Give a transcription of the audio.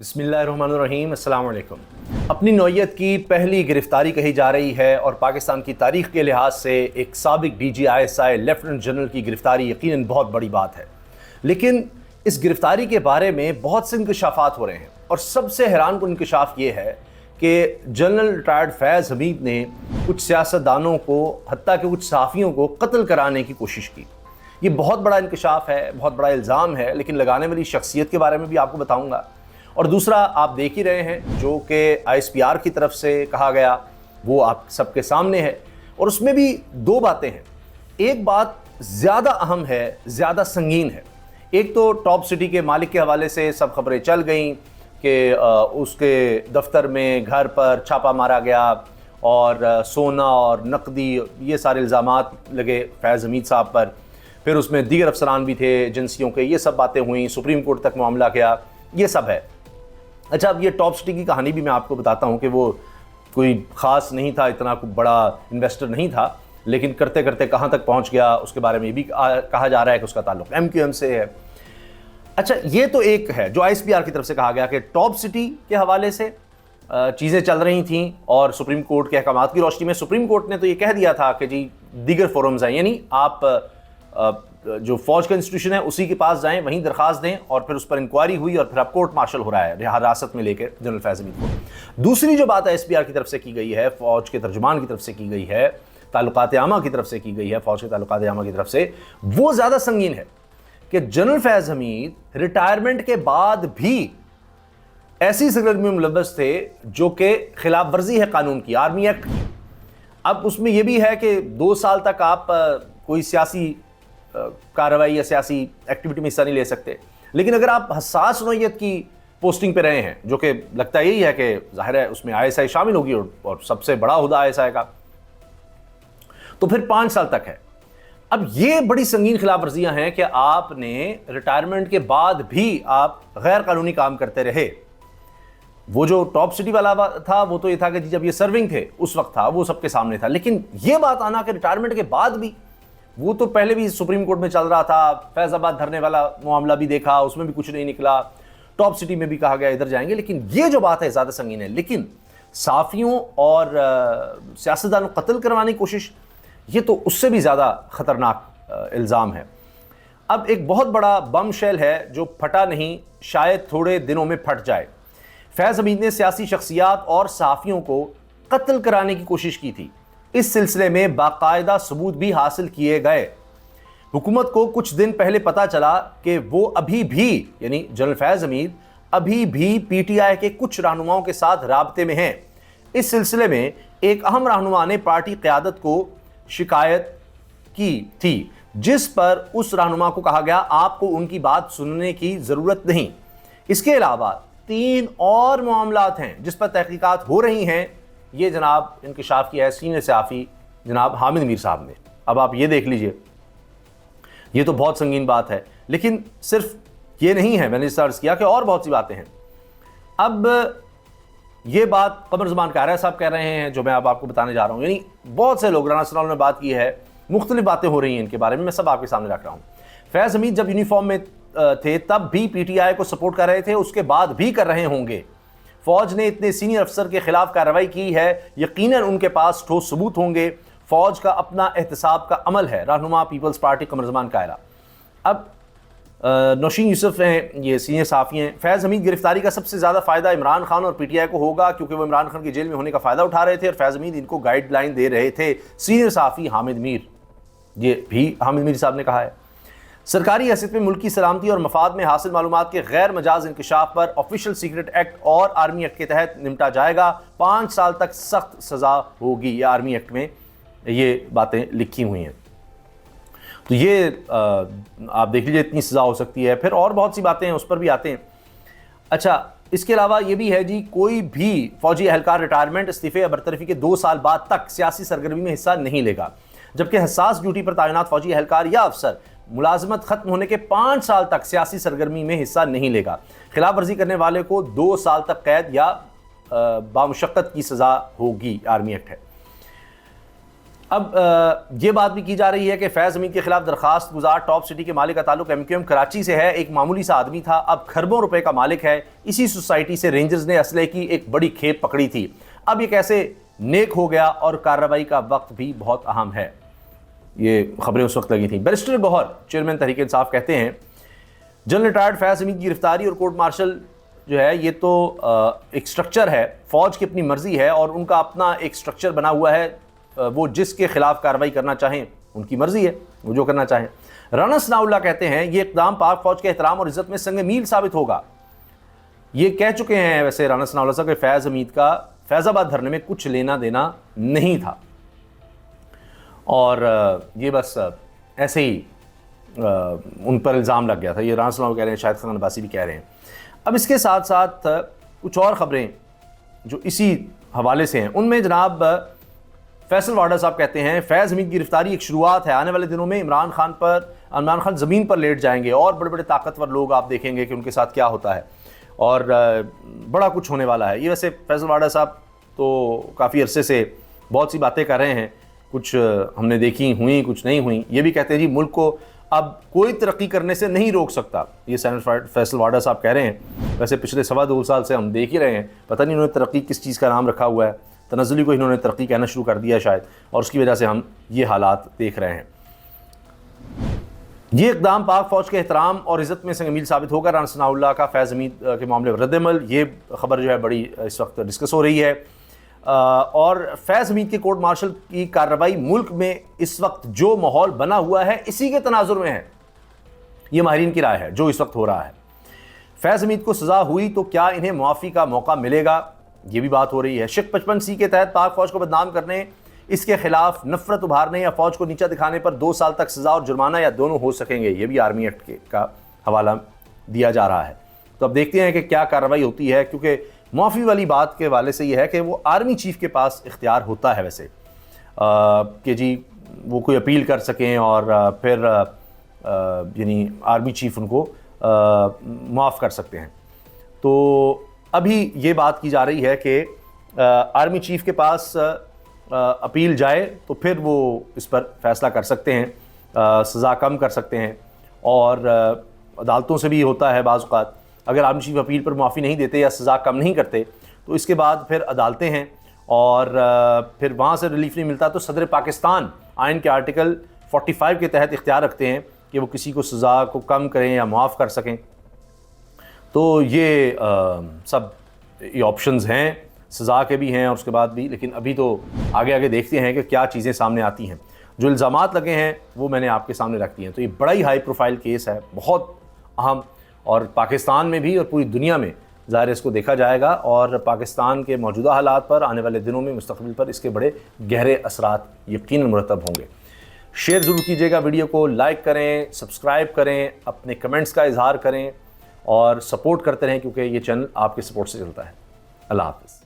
بسم اللہ الرحمن الرحیم، السلام علیکم۔ اپنی نوعیت کی پہلی گرفتاری کہی جا رہی ہے اور پاکستان کی تاریخ کے لحاظ سے ایک سابق D G I S I lieutenant general کی گرفتاری یقیناً بہت بڑی بات ہے، لیکن اس گرفتاری کے بارے میں بہت سے انکشافات ہو رہے ہیں اور سب سے حیران کن انکشاف یہ ہے کہ جنرل ریٹائرڈ فیض حمید نے کچھ سیاستدانوں کو حتیٰ کہ کچھ صحافیوں کو قتل کرانے کی کوشش کی۔ یہ بہت بڑا انکشاف ہے، بہت بڑا الزام ہے، لیکن لگانے والی شخصیت کے بارے میں بھی آپ کو بتاؤں گا۔ اور دوسرا آپ دیکھ ہی رہے ہیں جو کہ آئی ایس پی آر کی طرف سے کہا گیا وہ آپ سب کے سامنے ہے، اور اس میں بھی دو باتیں ہیں۔ ایک بات زیادہ اہم ہے، زیادہ سنگین ہے۔ ایک تو ٹاپ سٹی کے مالک کے حوالے سے سب خبریں چل گئیں کہ اس کے دفتر میں گھر پر چھاپا مارا گیا اور سونا اور نقدی یہ سارے الزامات لگے فیض حمید صاحب پر، پھر اس میں دیگر افسران بھی تھے ایجنسیوں کے، یہ سب باتیں ہوئیں، سپریم کورٹ تک معاملہ گیا، یہ سب ہے۔ اچھا، اب یہ ٹاپ سٹی کی کہانی بھی میں آپ کو بتاتا ہوں کہ وہ کوئی خاص نہیں تھا، اتنا کوئی بڑا انویسٹر نہیں تھا، لیکن کرتے کرتے کہاں تک پہنچ گیا اس کے بارے میں بھی کہا جا رہا ہے کہ اس کا تعلق ایم کیو ایم سے ہے۔ اچھا، یہ تو ایک ہے جو آئی ایس پی آر کی طرف سے کہا گیا کہ ٹاپ سٹی کے حوالے سے چیزیں چل رہی تھیں اور سپریم کورٹ کے احکامات کی روشنی میں سپریم کورٹ نے تو یہ کہہ دیا تھا کہ جی دیگر فورمز ہیں، یعنی آپ جو فوج کا انسٹیٹیوشن ہے اسی کے پاس جائیں، وہیں درخواست دیں، اور پھر اس پر انکوائری ہوئی اور پھر اب کورٹ مارشل ہو رہا ہے حراست میں لے کے جنرل فیض حمید کو۔ دوسری جو بات ایس پی آر کی طرف سے کی گئی ہے، فوج کے ترجمان کی طرف سے کی گئی ہے، تعلقات عامہ کی طرف سے کی گئی ہے، فوج کے تعلقات عامہ کی طرف سے، وہ زیادہ سنگین ہے کہ جنرل فیض حمید ریٹائرمنٹ کے بعد بھی ایسی سرگرمی میں ملوث تھے جو کہ خلاف ورزی ہے قانون کی، آرمی ایکٹ کی۔ اب اس میں یہ بھی ہے کہ 2 سال تک آپ کوئی سیاسی کارروائی یا سیاسی ایکٹیویٹی میں حصہ نہیں لے سکتے، لیکن اگر آپ حساس نوعیت کی پوسٹنگ پہ رہے ہیں، جو کہ لگتا یہی ہے کہ ظاہر ہے اس میں آئی ایس آئی شامل ہوگی اور سب سے بڑا عہدہ آئی ایس آئی کا، تو پھر 5 سال تک ہے۔ اب یہ بڑی سنگین خلاف ورزیاں ہیں کہ آپ نے ریٹائرمنٹ کے بعد بھی آپ غیر قانونی کام کرتے رہے۔ وہ جو ٹاپ سٹی والا تھا وہ تو یہ تھا کہ جب یہ سرونگ تھے اس وقت تھا، وہ سب کے سامنے تھا، لیکن یہ بات آنا کہ ریٹائرمنٹ کے بعد بھی، وہ تو پہلے بھی سپریم کورٹ میں چل رہا تھا، فیض آباد دھرنے والا معاملہ بھی دیکھا، اس میں بھی کچھ نہیں نکلا، ٹاپ سٹی میں بھی کہا گیا ادھر جائیں گے، لیکن یہ جو بات ہے زیادہ سنگین ہے۔ لیکن صحافیوں اور سیاستدانوں کو قتل کروانے کی کوشش، یہ تو اس سے بھی زیادہ خطرناک الزام ہے۔ اب ایک بہت بڑا بم شیل ہے جو پھٹا نہیں، شاید تھوڑے دنوں میں پھٹ جائے۔ فیض حمید نے سیاسی شخصیات اور صحافیوں کو قتل کرانے کی کوشش کی تھی، اس سلسلے میں باقاعدہ ثبوت بھی حاصل کیے گئے۔ حکومت کو کچھ دن پہلے پتا چلا کہ وہ ابھی بھی، یعنی جنرل فیض حمید ابھی بھی پی ٹی آئی کے کچھ رہنماؤں کے ساتھ رابطے میں ہیں۔ اس سلسلے میں ایک اہم رہنما نے پارٹی قیادت کو شکایت کی تھی، جس پر اس رہنما کو کہا گیا آپ کو ان کی بات سننے کی ضرورت نہیں۔ اس کے علاوہ 3 اور معاملات ہیں جس پر تحقیقات ہو رہی ہیں، یہ جناب انکشاف کیا ہے سینئر صحافی جناب حامد میر صاحب نے۔ اب آپ یہ دیکھ لیجئے، یہ تو بہت سنگین بات ہے، لیکن صرف یہ نہیں ہے، میں نے اس طرح عرض کیا کہ اور بہت سی باتیں ہیں۔ اب یہ بات قمر زمان کاریا صاحب کہہ رہے ہیں جو میں اب آپ کو بتانے جا رہا ہوں، یعنی بہت سے لوگ، رانا ثناءاللہ نے بات کی ہے، مختلف باتیں ہو رہی ہیں ان کے بارے میں سب آپ کے سامنے رکھ رہا ہوں۔ فیض حمید جب یونیفارم میں تھے تب بھی پی ٹی آئی کو سپورٹ کر رہے تھے، اس کے بعد بھی کر رہے ہوں گے۔ فوج نے اتنے سینئر افسر کے خلاف کارروائی کی ہے، یقیناً ان کے پاس ٹھوس ثبوت ہوں گے۔ فوج کا اپنا احتساب کا عمل ہے، رہنما پیپلز پارٹی قمر زمان کائرہ۔ اب نوشین یوسف ہیں، یہ سینئر صحافی ہیں۔ فیض حمید گرفتاری کا سب سے زیادہ فائدہ عمران خان اور پی ٹی آئی کو ہوگا، کیونکہ وہ عمران خان کی جیل میں ہونے کا فائدہ اٹھا رہے تھے اور فیض حمید ان کو گائیڈ لائن دے رہے تھے۔ سینئر صحافی حامد میر، یہ بھی حامد میر صاحب نے کہا ہے۔ سرکاری حیثیت میں ملکی سلامتی اور مفاد میں حاصل معلومات کے غیر مجاز انکشاف پر آفیشل سیکرٹ ایکٹ اور آرمی ایکٹ کے تحت نمٹا جائے گا، 5 سال تک سخت سزا ہوگی۔ یہ آرمی ایکٹ میں یہ باتیں لکھی ہوئی ہیں، تو یہ آپ دیکھ لیجیے اتنی سزا ہو سکتی ہے۔ پھر اور بہت سی باتیں ہیں، اس پر بھی آتے ہیں۔ اچھا، اس کے علاوہ یہ بھی ہے جی، کوئی بھی فوجی اہلکار ریٹائرمنٹ، استعفے یا برطرفی کے 2 سال بعد تک سیاسی سرگرمی میں حصہ نہیں لے گا، جبکہ حساس ڈیوٹی پر تعینات فوجی اہلکار یا افسر ملازمت ختم ہونے کے 5 سال تک سیاسی سرگرمی میں حصہ نہیں لے گا۔ خلاف ورزی کرنے والے کو 2 سال تک قید یا بامشقت کی سزا ہوگی، آرمی ایکٹ ہے۔ اب یہ بات بھی کی جا رہی ہے کہ فیض حمید کے خلاف درخواست گزار ٹاپ سٹی کے مالک کا تعلق MQM کراچی سے ہے، ایک معمولی سا آدمی تھا، اب کھربوں روپے کا مالک ہے۔ اسی سوسائٹی سے رینجرز نے اسلحے کی ایک بڑی کھیپ پکڑی تھی، اب یہ کیسے نیک ہو گیا اور کارروائی کا وقت بھی بہت اہم ہے۔ یہ خبریں اس وقت لگی تھیں۔ بیرسٹر گوہر چیئرمین تحریک انصاف کہتے ہیں جنرل ریٹائرڈ فیض حمید کی گرفتاری اور کورٹ مارشل جو ہے یہ تو ایک سٹرکچر ہے، فوج کی اپنی مرضی ہے اور ان کا اپنا ایک سٹرکچر بنا ہوا ہے، وہ جس کے خلاف کارروائی کرنا چاہیں ان کی مرضی ہے، وہ جو کرنا چاہیں۔ رانا ثناء اللہ کہتے ہیں یہ اقدام پاک فوج کے احترام اور عزت میں سنگ میل ثابت ہوگا۔ یہ کہہ چکے ہیں ویسے رانا ثناء اللہ صاحب کہ فیض حمید کا فیض آباد دھرنے میں کچھ لینا دینا نہیں تھا، اور یہ بس ایسے ہی ان پر الزام لگ گیا تھا۔ یہ رانا ثناء اللہ کہہ رہے ہیں، شاہد خان عباسی بھی کہہ رہے ہیں۔ اب اس کے ساتھ ساتھ کچھ اور خبریں جو اسی حوالے سے ہیں، ان میں جناب فیصل واڈا صاحب کہتے ہیں فیض حمید کی گرفتاری ایک شروعات ہے، آنے والے دنوں میں عمران خان زمین پر لیٹ جائیں گے اور بڑے بڑے طاقتور لوگ آپ دیکھیں گے کہ ان کے ساتھ کیا ہوتا ہے، اور بڑا کچھ ہونے والا ہے۔ یہ ویسے فیصل واڈا صاحب تو کافی عرصے سے بہت سی باتیں کر رہے ہیں، کچھ ہم نے دیکھی ہوئیں، کچھ نہیں ہوئیں۔ یہ بھی کہتے ہیں جی ملک کو اب کوئی ترقی کرنے سے نہیں روک سکتا، یہ سینیٹر فیصل واڈا صاحب کہہ رہے ہیں۔ ویسے پچھلے 2.25 سال سے ہم دیکھ ہی رہے ہیں، پتہ نہیں انہوں نے ترقی کس چیز کا نام رکھا ہوا ہے، تنزلی کو انہوں نے ترقی کہنا شروع کر دیا شاید، اور اس کی وجہ سے ہم یہ حالات دیکھ رہے ہیں۔ یہ اقدام پاک فوج کے احترام اور عزت میں سنگ میل ثابت ہوگا۔ رانا ثناء اللہ کا فیض حمید کے معاملے پر رد عمل، یہ خبر جو ہے بڑی اس وقت ڈسکس ہو رہی ہے، اور فیض حمید کے کورٹ مارشل کی کارروائی ملک میں اس وقت جو ماحول بنا ہوا ہے اسی کے تناظر میں ہے، یہ ماہرین کی رائے ہے جو اس وقت ہو رہا ہے۔ فیض حمید کو سزا ہوئی تو کیا انہیں معافی کا موقع ملے گا، یہ بھی بات ہو رہی ہے۔ شق 55C کے تحت پاک فوج کو بدنام کرنے، اس کے خلاف نفرت ابھارنے یا فوج کو نیچا دکھانے پر 2 سال تک سزا اور جرمانہ یا دونوں ہو سکیں گے، یہ بھی آرمی ایکٹ کا حوالہ دیا جا رہا ہے۔ تو اب دیکھتے ہیں کہ کیا کارروائی ہوتی ہے، کیونکہ معافی والی بات کے حوالے سے یہ ہے کہ وہ آرمی چیف کے پاس اختیار ہوتا ہے ویسے کہ جی وہ کوئی اپیل کر سکیں اور پھر یعنی آرمی چیف ان کو معاف کر سکتے ہیں۔ تو ابھی یہ بات کی جا رہی ہے کہ آرمی چیف کے پاس اپیل جائے تو پھر وہ اس پر فیصلہ کر سکتے ہیں، سزا کم کر سکتے ہیں، اور عدالتوں سے بھی ہوتا ہے بعض اوقات اگر آرمی چیف اپیل پر معافی نہیں دیتے یا سزا کم نہیں کرتے تو اس کے بعد پھر عدالتیں ہیں، اور پھر وہاں سے ریلیف نہیں ملتا تو صدر پاکستان آئین کے آرٹیکل 45 کے تحت اختیار رکھتے ہیں کہ وہ کسی کو سزا کو کم کریں یا معاف کر سکیں۔ تو یہ سب یہ آپشنز ہیں، سزا کے بھی ہیں اور اس کے بعد بھی، لیکن ابھی تو آگے دیکھتے ہیں کہ کیا چیزیں سامنے آتی ہیں۔ جو الزامات لگے ہیں وہ میں نے آپ کے سامنے رکھ دیے ہیں۔ تو یہ بڑا ہی ہائی پروفائل کیس ہے، بہت اہم، اور پاکستان میں بھی اور پوری دنیا میں ظاہر اس کو دیکھا جائے گا، اور پاکستان کے موجودہ حالات پر آنے والے دنوں میں مستقبل پر اس کے بڑے گہرے اثرات یقیناً مرتب ہوں گے۔ شیئر ضرور کیجیے گا، ویڈیو کو لائک کریں، سبسکرائب کریں، اپنے کمنٹس کا اظہار کریں اور سپورٹ کرتے رہیں، کیونکہ یہ چینل آپ کے سپورٹ سے چلتا ہے۔ اللہ حافظ۔